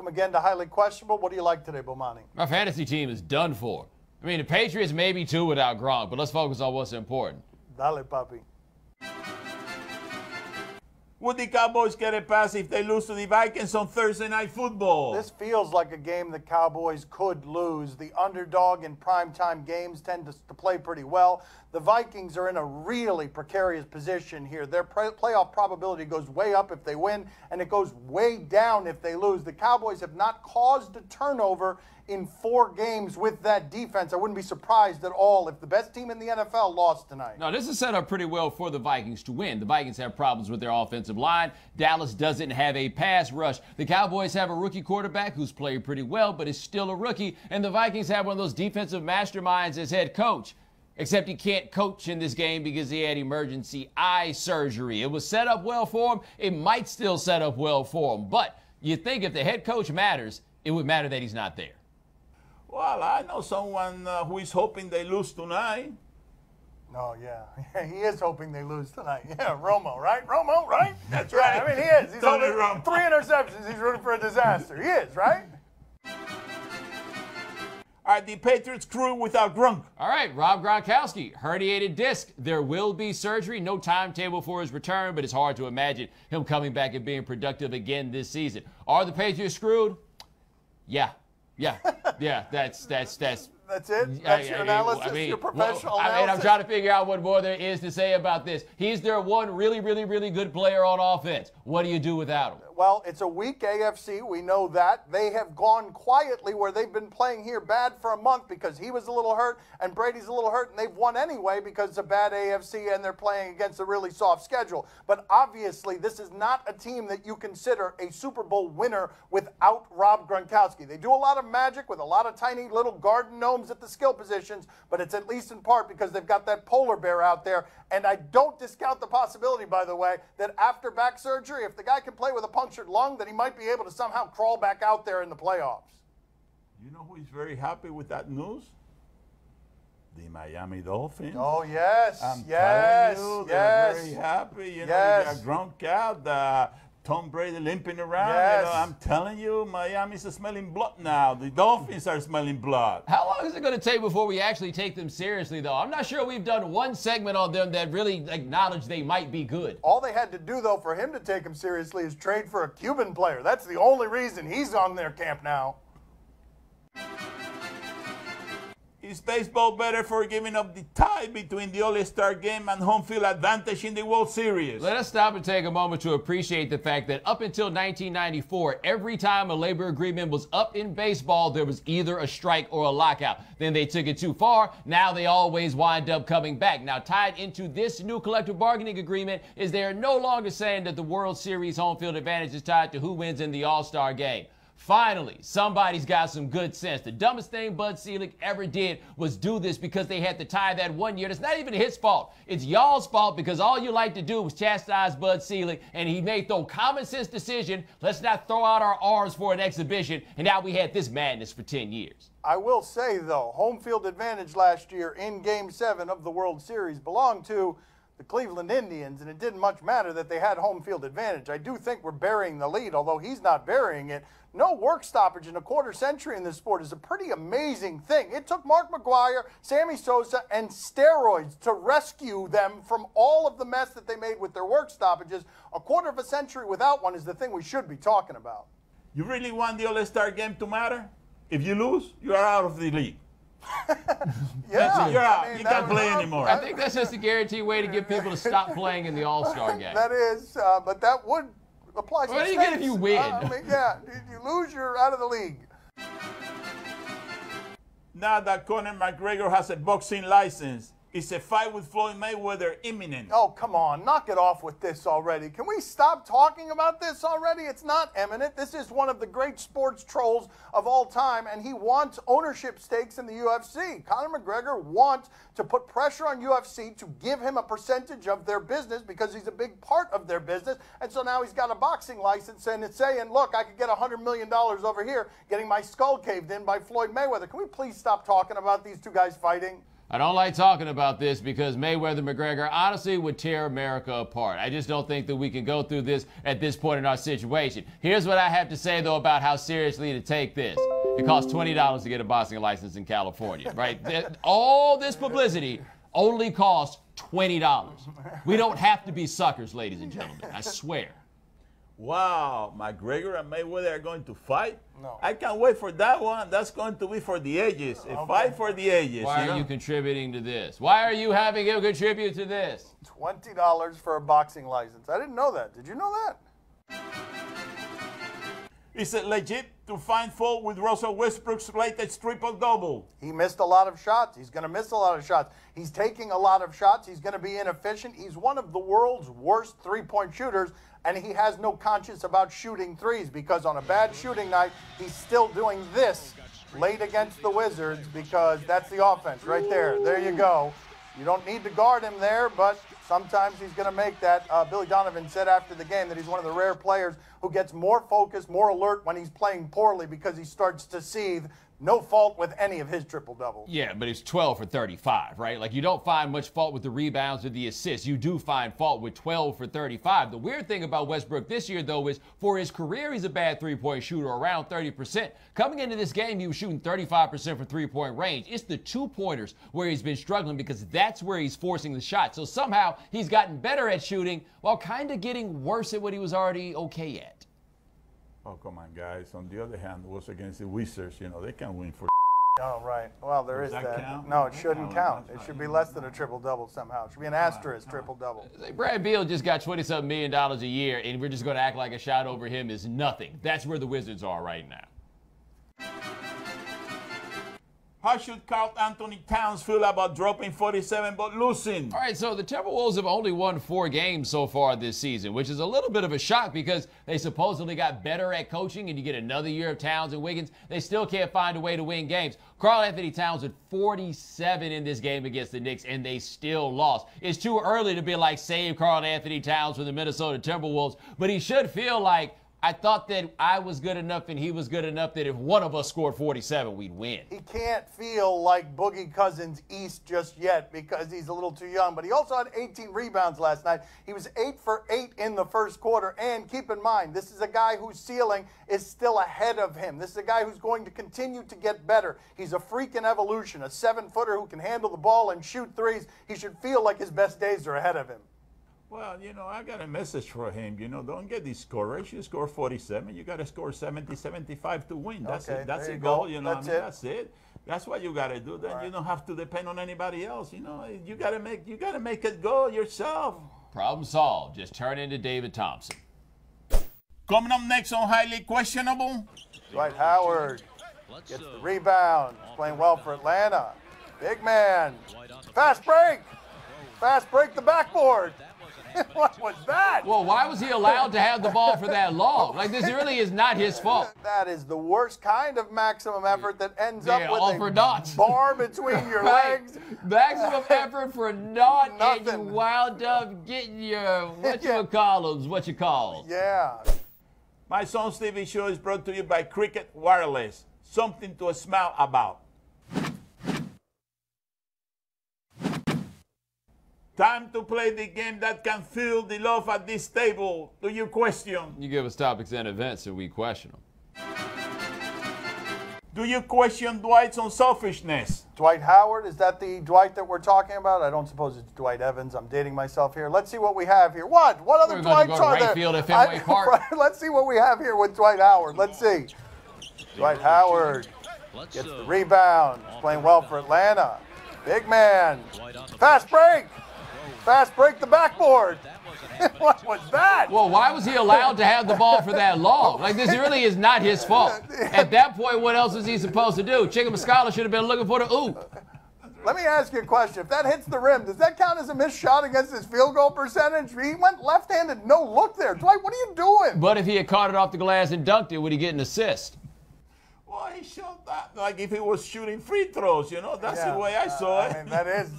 welcome again to Highly Questionable. What do you like today, Bomani? My fantasy team is done for. I mean, the Patriots may be two without Gronk, but let's focus on what's important. Dale, papi. Would the Cowboys get a pass if they lose to the Vikings on Thursday Night Football? This feels like a game the Cowboys could lose. The underdog in primetime games tend to play pretty well. The Vikings are in a really precarious position here. Their playoff probability goes way up if they win, and it goes way down if they lose. The Cowboys have not caused a turnover in 4 games with that defense. I wouldn't be surprised at all if the best team in the NFL lost tonight. No, this is set up pretty well for the Vikings to win. The Vikings have problems with their offensive line. Dallas doesn't have a pass rush. The Cowboys have a rookie quarterback who's played pretty well, but is still a rookie. And the Vikings have one of those defensive masterminds as head coach. Except he can't coach in this game because he had emergency eye surgery. It was set up well for him. It might still set up well for him. But you think if the head coach matters, it would matter that he's not there. Well, I know someone who is hoping they lose tonight. Oh, yeah. He is hoping they lose tonight. Yeah, Romo, right? Romo, right? That's right. I mean, he is. He's Tony holding Romo. 3 interceptions. He's rooting for a disaster. He is, right? Are the Patriots crew without Gronk? All right, Rob Gronkowski, herniated disc. There will be surgery. No timetable for his return, but it's hard to imagine him coming back and being productive again this season. Are the Patriots screwed? Yeah. That's it? That's your analysis, your professional analysis? I'm trying to figure out what more there is to say about this. He's their one really good player on offense. What do you do without him? Well, it's a weak AFC. We know that. They have gone quietly where they've been playing here bad for a month because he was a little hurt and Brady's a little hurt, and they've won anyway because it's a bad AFC and they're playing against a really soft schedule. But obviously, this is not a team that you consider a Super Bowl winner without Rob Gronkowski. They do a lot of magic with a lot of tiny little garden gnomes at the skill positions, but it's at least in part because they've got that polar bear out there. And I don't discount the possibility, by the way, that after back surgery, if the guy can play with a punctured lung, that he might be able to somehow crawl back out there in the playoffs. You know who is very happy with that news? The Miami Dolphins. Oh, yes. I'm telling you, they're very happy. You know, Yes. they got Gronk out, Tom Brady limping around. Yes. You know, I'm telling you, Miami's smelling blood now. The Dolphins are smelling blood. How long is it going to take before we actually take them seriously, though? I'm not sure we've done one segment on them that really acknowledged they might be good. All they had to do, though, for him to take him seriously is trade for a Cuban player. That's the only reason he's on their camp now. Is baseball better for giving up the tie between the All-Star game and home field advantage in the World Series? Let us stop and take a moment to appreciate the fact that up until 1994, every time a labor agreement was up in baseball, there was either a strike or a lockout. Then they took it too far. Now they always wind up coming back. Now, tied into this new collective bargaining agreement is they are no longer saying that the World Series home field advantage is tied to who wins in the All-Star game. Finally, somebody's got some good sense. The dumbest thing Bud Selig ever did was do this because they had to tie that one year. It's not even his fault. It's y'all's fault because all you like to do was chastise Bud Selig, and he made the common sense decision, let's not throw out our arms for an exhibition, and now we had this madness for 10 years. I will say, though, home field advantage last year in Game 7 of the World Series belonged to the Cleveland Indians, and it didn't much matter that they had home field advantage. I do think we're burying the lead, although he's not burying it. No work stoppage in a quarter century in this sport is a pretty amazing thing. It took Mark McGwire, Sammy Sosa, and steroids to rescue them from all of the mess that they made with their work stoppages. A quarter of a century without one is the thing we should be talking about. You really want the All-Star game to matter? If you lose, you are out of the league. Yeah, you're out. I mean, you can't play anymore. I think that's just a guaranteed way to get people to stop playing in the All-Star game. That is, but that would apply to What do you get if you win? Yeah, if you lose, you're out of the league. Now that Conor McGregor has a boxing license, is a fight with Floyd Mayweather imminent? Oh, come on. Knock it off with this already. Can we stop talking about this already? It's not imminent. This is one of the great sports trolls of all time, and he wants ownership stakes in the UFC. Conor McGregor wants to put pressure on UFC to give him a percentage of their business because he's a big part of their business. And so now he's got a boxing license and it's saying, look, I could get $100 million over here getting my skull caved in by Floyd Mayweather. Can we please stop talking about these two guys fighting? I don't like talking about this because Mayweather-McGregor honestly would tear America apart. I just don't think that we can go through this at this point in our situation. Here's what I have to say, though, about how seriously to take this. It costs $20 to get a boxing license in California, right? All this publicity only costs $20. We don't have to be suckers, ladies and gentlemen. I swear. Wow, McGregor and Mayweather are going to fight? No. I can't wait for that one. That's going to be for the ages. A fight for the ages. Why are you contributing to this? Why are you having him contribute to this? $20 for a boxing license. I didn't know that. Did you know that? Is it legit to find fault with Russell Westbrook's latest triple-double? He missed a lot of shots. He's going to miss a lot of shots. He's taking a lot of shots. He's going to be inefficient. He's one of the world's worst three-point shooters, and he has no conscience about shooting threes because on a bad shooting night, he's still doing this late against the Wizards because that's the offense right there. There you go. You don't need to guard him there, but sometimes he's going to make that. Billy Donovan said after the game that he's one of the rare players who gets more focused, more alert when he's playing poorly because he starts to seethe. No fault with any of his triple-doubles. Yeah, but it's 12 for 35, right? Like, you don't find much fault with the rebounds or the assists. You do find fault with 12 for 35. The weird thing about Westbrook this year, though, is for his career, he's a bad three-point shooter, around 30%. Coming into this game, he was shooting 35% from three-point range. It's the two-pointers where he's been struggling because that's where he's forcing the shot. So somehow he's gotten better at shooting while kind of getting worse at what he was already okay at. Oh, come on, guys. On the other hand, it was against the Wizards. You know, they can't win for. Oh, right. Well, there is that. Count? No, it shouldn't count. It should be less than a triple-double somehow. It should be an asterisk triple-double. Brad Beal just got $20-something million a year, and we're just going to act like a shot over him is nothing. That's where the Wizards are right now. How should Karl Anthony Towns feel about dropping 47 but losing? All right, so the Timberwolves have only won 4 games so far this season, which is a little bit of a shock because they supposedly got better at coaching, and you get another year of Towns and Wiggins. They still can't find a way to win games. Karl Anthony Towns had 47 in this game against the Knicks, and they still lost. It's too early to be like, save Karl Anthony Towns for the Minnesota Timberwolves, but he should feel like, I thought that I was good enough and he was good enough that if one of us scored 47, we'd win. He can't feel like Boogie Cousins East just yet because he's a little too young, but he also had 18 rebounds last night. He was 8 for 8 in the first quarter, and keep in mind, this is a guy whose ceiling is still ahead of him. This is a guy who's going to continue to get better. He's a freak in evolution, a 7-footer who can handle the ball and shoot threes. He should feel like his best days are ahead of him. Well, you know, I got a message for him. You know, don't get discouraged. You score 47. You got to score 70, 75 to win. That's Okay, it. That's there the you goal. go. You know, That's I mean, it. that's it. That's what you got to do. Then All right. you don't have to depend on anybody else. You know, you got to make it go yourself. Problem solved. Just turn into David Thompson. Coming up next on Highly Questionable. Dwight Howard gets the rebound. He's playing well for Atlanta. Big man. Fast break. Fast break the backboard. What was that? Well, why was he allowed to have the ball for that long? Like, this really is not his fault. That is the worst kind of maximum effort that ends up with all a for naught. bar between your Right. legs. Maximum effort for naught, and you Nothing. wound up getting your, what you call. Yeah. My Son's TV show is brought to you by Cricket Wireless. Something to smile about. Time to play the game that can feel the love at this table. Do you question? You give us topics and events, and we question them. Do you question Dwight's unselfishness? Dwight Howard, is that the Dwight that we're talking about? I don't suppose it's Dwight Evans. I'm dating myself here. Let's see what we have here. What? What other We're going to Dwights go to are right there? field at Fenway Park. Let's see what we have here with Dwight Howard. Let's see. Dwight Howard gets the rebound. He's playing well for Atlanta. Big man. Fast break. Fast break the backboard. What was that? Well, why was he allowed to have the ball for that long? Like, this really is not his fault. At that point, what else was he supposed to do? Chicken Muscala should have been looking for the oop. Let me ask you a question. If that hits the rim, does that count as a missed shot against his field goal percentage? He went left-handed, no look there. Dwight, what are you doing? But if he had caught it off the glass and dunked it, would he get an assist? Well, he showed that like if he was shooting free throws, you know. That's the way I saw it. I mean, that is,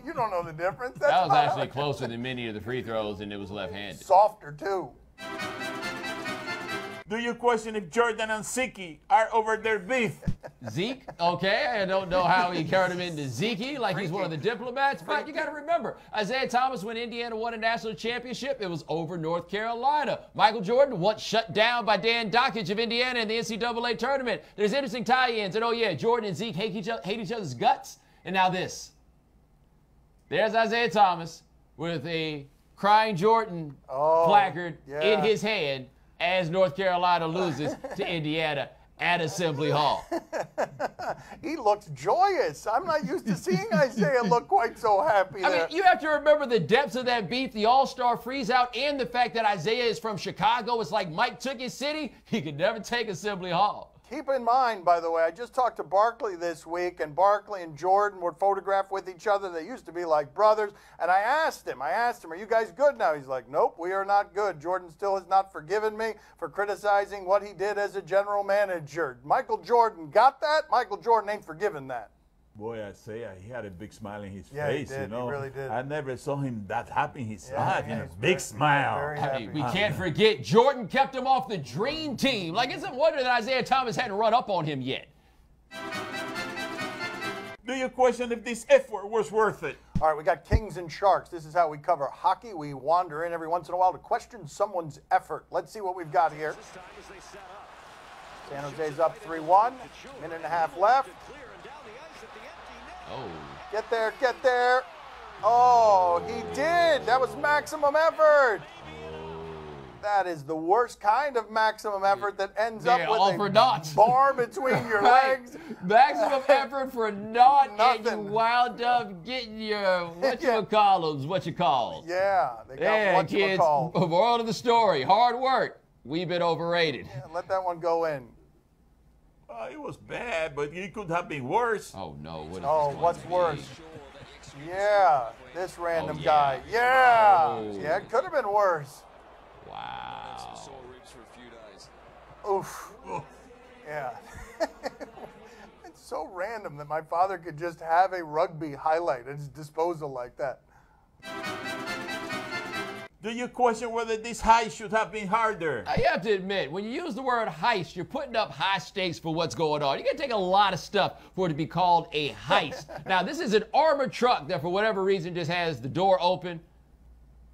you don't know the difference. That's That was not- actually closer than many of the free throws, and it was left-handed. Softer, too. Do you question if Jordan and Siki are over their beef? Zeke, okay. I don't know how he turned him into Zeke like he's one of the diplomats, but you got to remember, Isaiah Thomas, when Indiana won a national championship, it was over North Carolina. Michael Jordan once shut down by Dan Dockage of Indiana in the NCAA tournament. There's interesting tie-ins, and oh yeah, Jordan and Zeke hate each other's guts. And now this. There's Isaiah Thomas with a crying Jordan placard in his hand as North Carolina loses to Indiana at Assembly Hall. He looks joyous. I'm not used to seeing Isaiah look quite so happy there. I mean, you have to remember the depths of that beat, the All-Star freeze-out, and the fact that Isaiah is from Chicago. It's like Mike took his city. He could never take Assembly Hall. Keep in mind, by the way, I just talked to Barkley this week, and Barkley and Jordan were photographed with each other. They used to be like brothers. And I asked him, are you guys good now? He's like, nope, we are not good. Jordan still has not forgiven me for criticizing what he did as a general manager. Michael Jordan got that? Michael Jordan ain't forgiven that. Boy, Isaiah, he had a big smile in his Yeah, face, he did. you know. He really did. I never saw him that happy in his life, you know, he's big smile. very I happy. mean, we can't forget Jordan kept him off the dream team. Like, it's a wonder that Isaiah Thomas hadn't run up on him yet. Do you question if this effort was worth it? All right, we got Kings and Sharks. This is how we cover hockey. We wander in every once in a while to question someone's effort. Let's see what we've got here. San Jose's up 3-1. Minute and a half left. Oh. Get there, get there. Oh, he did. That was maximum effort. That is the worst kind of maximum effort that ends up with a bar between your legs. Maximum effort for naught, and you Nothing. wound up getting your, what you call them, what you call. Yeah, they got what you kids, call. moral of the story, hard work. We've been overrated. Yeah, let that one go in. It was bad, but it could have been worse. Oh, no. What is Oh, this what's going to worse? be? Yeah, this random Oh, yeah. guy. Yeah. Oh. Yeah, it could have been worse. Wow. Oof. Yeah. It's so random that my father could just have a rugby highlight at his disposal like that. Do you question whether this heist should have been harder? You have to admit, when you use the word heist, you're putting up high stakes for what's going on. You got to take a lot of stuff for it to be called a heist. Now, this is an armored truck that, for whatever reason, just has the door open.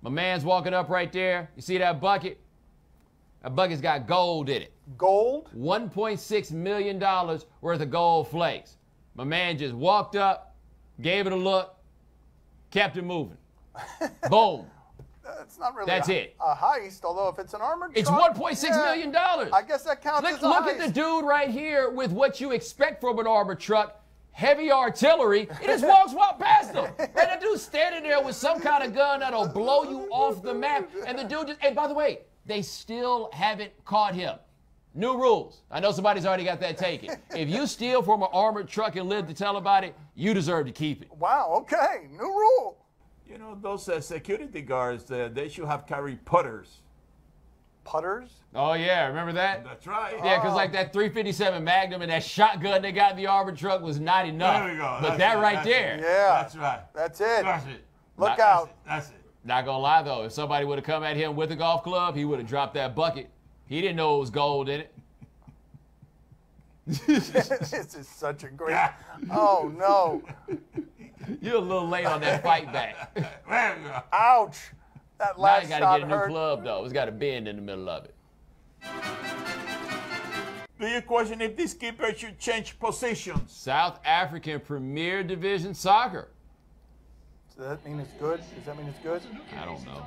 My man's walking up right there. You see that bucket? That bucket's got gold in it. Gold? $1.6 million worth of gold flakes. My man just walked up, gave it a look, kept it moving. Boom. It's not really That's a heist, although if it's an armored It's truck, $1.6 million. I guess that counts as a Look heist. at the dude right here with what you expect from an armored truck. Heavy artillery. He just walks past him. And the dude's standing there with some kind of gun that'll blow you off the map. And the dude just, and by the way, they still haven't caught him. New rules. I know somebody's already got that taken. If you steal from an armored truck and live to tell about it, you deserve to keep it. Wow, okay, new rule. You know, those security guards, they should have carried putters. Putters? Oh, yeah, remember that? That's right. Yeah, because like that 357 Magnum and that shotgun they got in the armored truck was not enough. There we go. But That's that it. right That's there. it. Yeah. That's right. That's it. That's it. Look That's out. That's it. Not gonna lie though, if somebody would have come at him with a golf club, he would have dropped that bucket. He didn't know it was gold in it. This is such a great. Oh, no. You're a little late on that fight back. There we go. Ouch. That Now last you shot gotta get a new hurt. club though. It's got a bend in the middle of it. Do you question if this keeper should change positions? South African Premier Division Soccer. Does that mean it's good? Does that mean it's good? I don't know.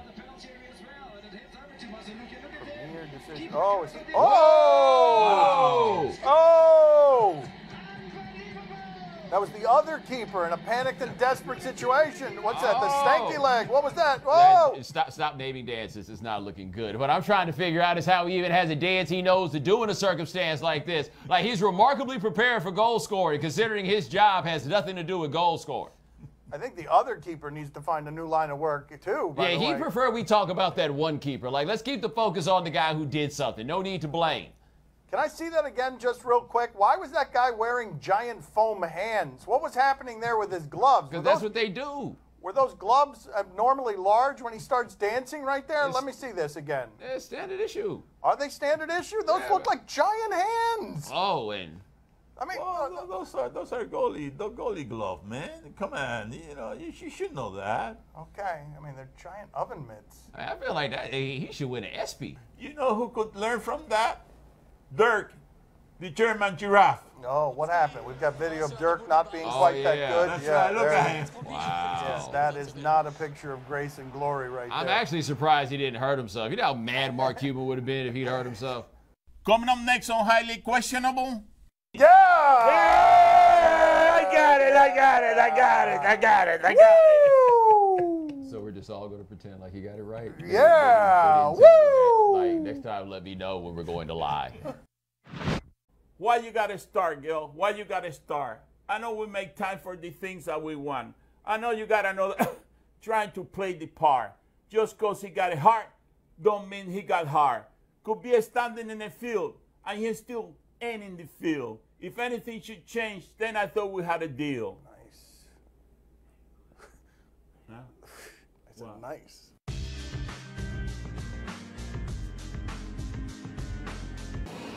Premier decision. Oh, it's. Oh! Oh! That was the other keeper in a panicked and desperate situation. What's that? The stanky leg. What was that? Oh! Stop naming dances. It's not looking good. What I'm trying to figure out is how he even has a dance he knows to do in a circumstance like this. Like, he's remarkably prepared for goal scoring, considering his job has nothing to do with goal scoring. I think the other keeper needs to find a new line of work, too, by Yeah, the he way. preferred we talk about that one keeper. Like, let's keep the focus on the guy who did something. No need to blame. Can I see that again just real quick? Why was that guy wearing giant foam hands? What was happening there with his gloves? Because that's what they do. Were those gloves abnormally large when he starts dancing right there? Let me see this again. It's standard issue. Are they standard issue? Those look like giant hands. Oh, and I mean, well, those are goalie glove, man. Come on, you know, you should know that. okay. I mean, they're giant oven mitts. I feel like that he should win an ESPY. You know who could learn from that? Dirk, the German giraffe. Oh, what happened? We've got video of Dirk not being quite that good. That's yeah, right. Look at him. Wow. Yes, that is not a picture of grace and glory right I'm there. actually surprised he didn't hurt himself. You know how mad Mark Cuban would have been if he'd hurt himself? Coming up next on Highly Questionable. Yeah! I got it. So we're just all going to pretend like he got it right? Yeah! They didn't tell me that. Woo! Like, next time let me know when we're going to lie. Why you gotta start, Gil? Why you gotta start? I know we make time for the things that we want. I know you gotta know that trying to play the part. Just cause he got a heart, don't mean he got heart. Could be standing in the field, and he still ain't in the field. If anything should change, then I thought we had a deal. Nice. Huh? I said nice.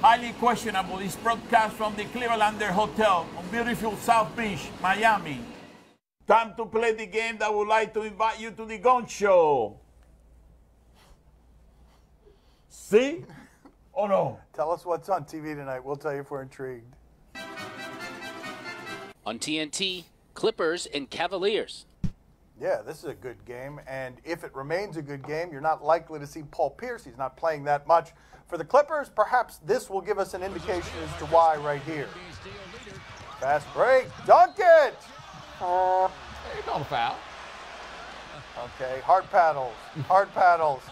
Highly Questionable is broadcast from the Clevelander Hotel on beautiful South Beach, Miami. Time to play the game that would like to invite you to the Gun Show. See? Oh no. Tell us what's on TV tonight. We'll tell you if we're intrigued. On TNT, Clippers and Cavaliers. Yeah, this is a good game, and if it remains a good game, you're not likely to see Paul Pierce. He's not playing that much. For the Clippers, perhaps this will give us an indication as to why right here. Fast break, dunk it! Hey, you called a foul. Okay, hard paddles, hard paddles.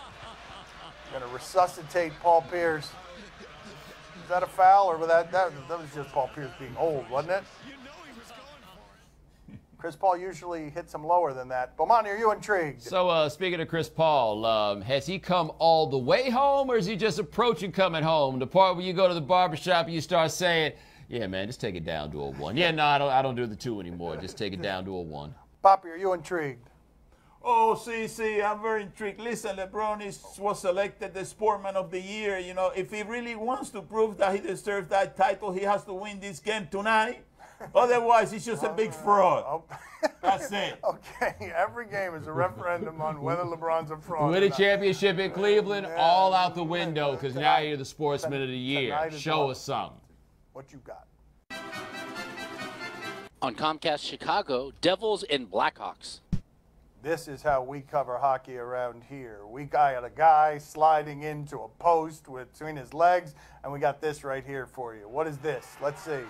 Going to resuscitate Paul Pierce. Is that a foul, or was that was just Paul Pierce being old, wasn't it? Chris Paul usually hits him lower than that. Bomani, are you intrigued? So, speaking of Chris Paul, has he come all the way home, or is he just approaching coming home? The part where you go to the barbershop and you start saying, yeah, man, just take it down to a 1. Yeah, no, I don't do the 2 anymore. Just take it down to a 1. Poppy, are you intrigued? Oh, see, I'm very intrigued. Listen, LeBron was selected the Sportsman of the Year. You know, if he really wants to prove that he deserves that title, he has to win this game tonight. Otherwise, he's just a big fraud. Oh. That's it. Okay, every game is a referendum on whether LeBron's a fraud. Win or a not. championship in Cleveland, all out the window, because now you're the Sportsman of the Year. Tonight is Show one. us something. What you got? On Comcast Chicago, Devils and Blackhawks. This is how we cover hockey around here. We got a guy sliding into a post between his legs, and we got this right here for you. What is this? Let's see.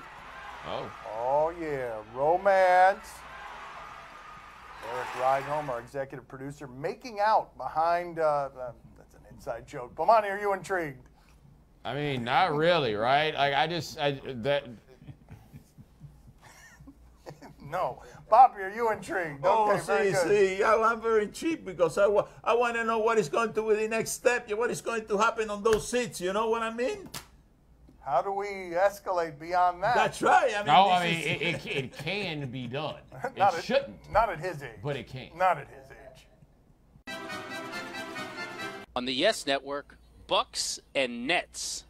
Oh. Oh, yeah, romance. Eric Rydholm, our executive producer, making out behind, that's an inside joke. Bomani, are you intrigued? I mean, not really, right? Like, No. Bobby, are you intrigued? Oh, Okay, very good. I'm very intrigued because I want to know what is going to be the next step, what is going to happen on those seats, you know what I mean? How do we escalate beyond that? That's right. It can be done. Not It shouldn't, Not at his age. but it can. Not at his age. On the Yes Network, Bucks and Nets.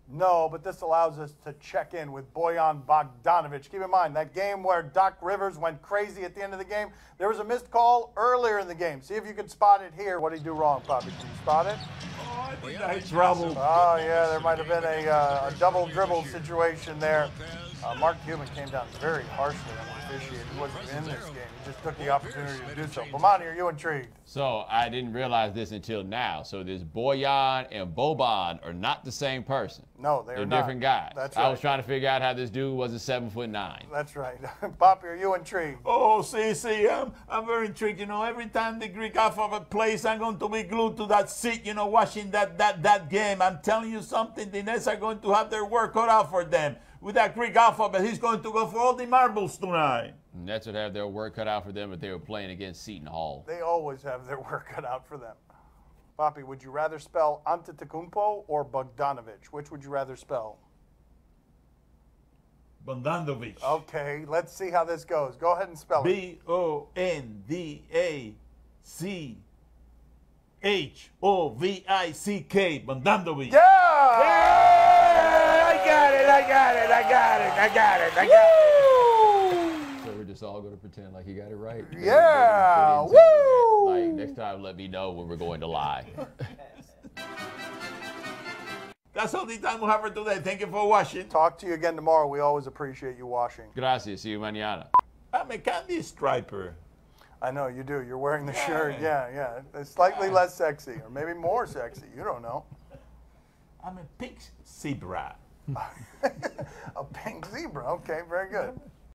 No, but this allows us to check in with Bojan Bogdanovic. Keep in mind, that game where Doc Rivers went crazy at the end of the game, there was a missed call earlier in the game. See if you can spot it here. What did he do wrong, Bobby? Can you spot it? Oh, I think I had trouble. Oh, yeah, there might have been a double dribble situation there. Mark Cuban came down very harshly on the officiating. He wasn't in this game. He just took the opportunity to do so. Bomani, are you intrigued? So I didn't realize this until now. So this Bojan and Boban are not the same person. No, they're not. different guys. That's I right. was trying to figure out how this dude wasn't 7'9". That's right. Poppy, are you intrigued? Oh, see, I'm very intrigued. You know, every time the Greek alphabet plays, I'm going to be glued to that seat, you know, watching that game. I'm telling you something, the Nets are going to have their work cut out for them. With that Greek alphabet, he's going to go for all the marbles tonight. Nets would have their work cut out for them if they were playing against Seton Hall. They always have their work cut out for them. Poppy, would you rather spell Antetokounmpo or Bogdanovic? Which would you rather spell? Bogdanovic. Okay, let's see how this goes. Go ahead and spell it. Bondanovic. Bogdanovic. Yeah! I got it. So we're just all going to pretend like he got it right. Yeah. They didn't tell me that. Woo! Like, next time, let me know when we're going to lie. That's all the time we have for today. Thank you for watching. Talk to you again tomorrow. We always appreciate you washing. Gracias. See you mañana. I'm a candy striper. I know you do. You're wearing the shirt. Yeah. It's slightly less sexy, or maybe more sexy. You don't know. I'm a pink zebra. A pink zebra. Okay, very good.